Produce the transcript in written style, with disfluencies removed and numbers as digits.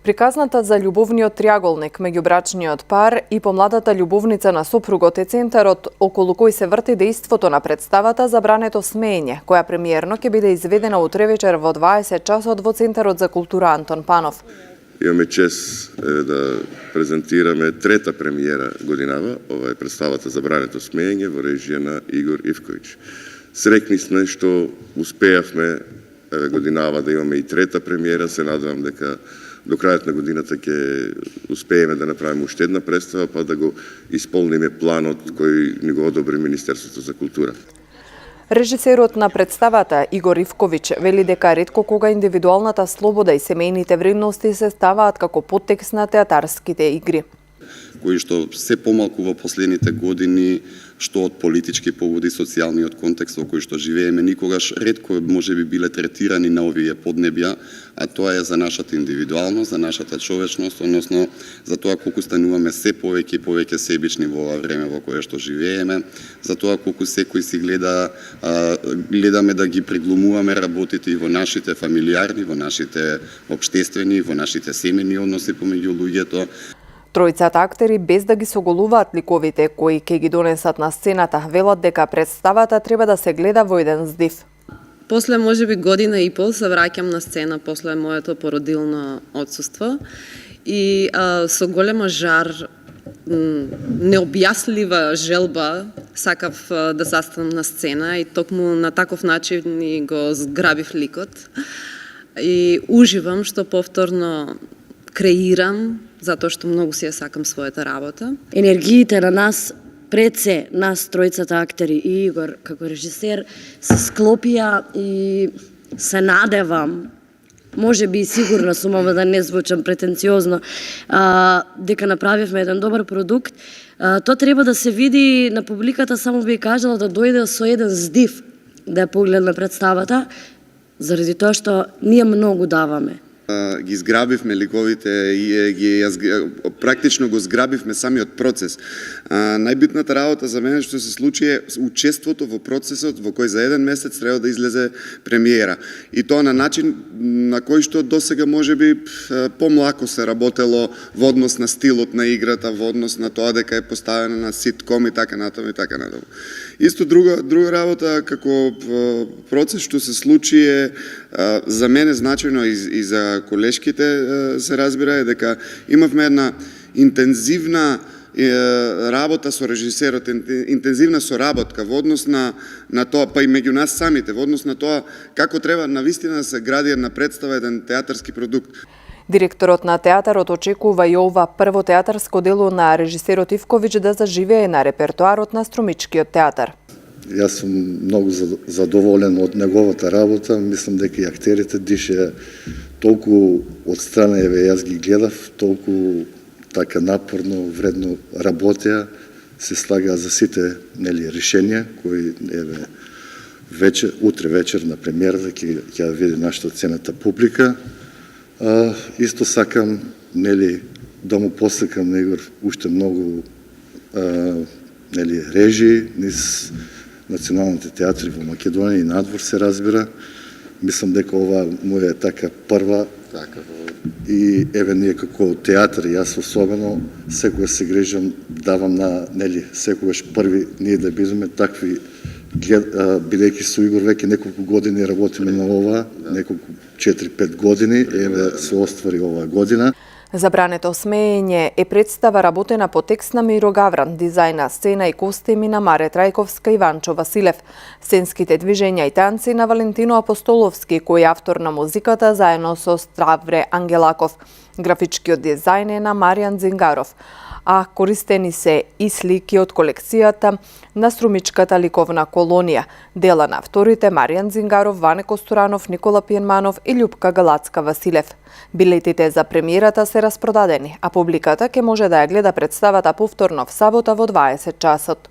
Приказната за љубовниот триаголник меѓу брачниот пар и помладата љубовница на сопругот е центарот околу кој се врти дејството на представата Забрането смеење, која премиерно ќе биде изведена утре вечер во 20 часот во Центарот за култура Антон Панов. Имаме чест да презентираме трета премиера годинава. Ова е представата Забрането смеење во режија на Игор Ивковиќ. Среќни сме што успеавме годинава да имаме и трета премиера. Се надевам дека до крајот на годината ќе успееме да направиме уште една представа, па да го исполниме планот кој ни го одобри Министерството за култура. Режисерот на представата Игор Ивковиќ вели дека ретко кога индивидуалната слобода и семејните вредности се ставаат како подтекст на театарските игри, кои што се помалку во последните години, што од политички поводи, социјалниот контекст во кој што живееме, никогаш ретко можеби биле третирани на овие поднебја, а тоа е за нашата индивидуалност, за нашата човечност, односно за тоа колку стануваме се повеќе и повеќе себични во ова време во кое што живееме, за тоа колку секој си гледаме да ги приглумуваме работите и во нашите фамилиарни, во нашите општествени, во нашите семејни односи помеѓу луѓето. Тројцата актери, без да ги соголуваат ликовите кои ќе ги донесат на сцената, велат дека представата треба да се гледа во еден здив. После можеби година и пол се враќам на сцена после моето породилно отсуство и со голема жар, необјаслива желба сакав да застанам на сцена и токму на таков начин и го зграбив ликот и уживам што повторно креирам, затоа што многу си ја сакам својата работа. Енергиите на нас, пред се, нас тројцата актери и Игор како режисер, се склопија и се надевам, може би сигурна сум, ама да не звучам претенциозно, дека направивме еден добар продукт. Тоа треба да се види на публиката, само би кажала да дојде со еден здив да ја погледне представата, заради тоа што ние многу даваме. Ги зграбивме ликовите и практично го зграбивме самиот процес. Најбитната работа за мене што се случи е учеството во процесот во кој за еден месец треба да излезе премиера. И тоа на начин на кој што досега можеби помлако се работело во однос на стилот на играта, во однос на тоа дека е поставена на ситком и така натаму и така натаму. Исто друга работа како процес што се случи е за мене значајно и за колешките се разбира е дека имавме една интензивна работа со режисерот, интензивна соработка во однос на тоа, па и меѓу нас самите, во однос на тоа како треба навистина да се гради една представа, еден театарски продукт. Директорот на театарот очекува и ова прво театарско дело на режисерот Ивковиќ да заживее на репертоарот на Струмичкиот театар. Јас сум многу задоволен од неговата работа. Мислам дека и актерите дише толку одстрана, јас ги гледав, толку така напорно, вредно работеа, се слага за сите решенија кои утре вечер на премиерата ќе види нашата цената публика. Исто сакам да му посакам на Игор уште многу режии низ националните театри во Македонија и надвор се разбира. Мислам дека ова му е така прва и ние како театар, јас особено, секогаш се грижам, давам на секогаш први ние да бидеме такви, бидејќи со Игор веќе неколку години работиме на ова, неколку 4-5 години, се оствари оваа година. Забрането смеење е представа работена по текст на Миро Гавран, дизајн на сцена и костими на Маре Трајковска и Ванчо Василев, сценските движења и танци на Валентино Апостоловски, кој е автор на музиката заедно со Стравре Ангелаков. Графичкиот дизајн е на Маријан Зингаров, а користени се и слики од колекцијата на Струмичката ликовна колонија, дела на авторите Маријан Зингаров, Ване Костуранов, Никола Пиенманов и Љупка Галацка Василев. Билетите за премиерата се распродадени, а публиката ќе може да ја гледа представата повторно в сабота во 20 часот.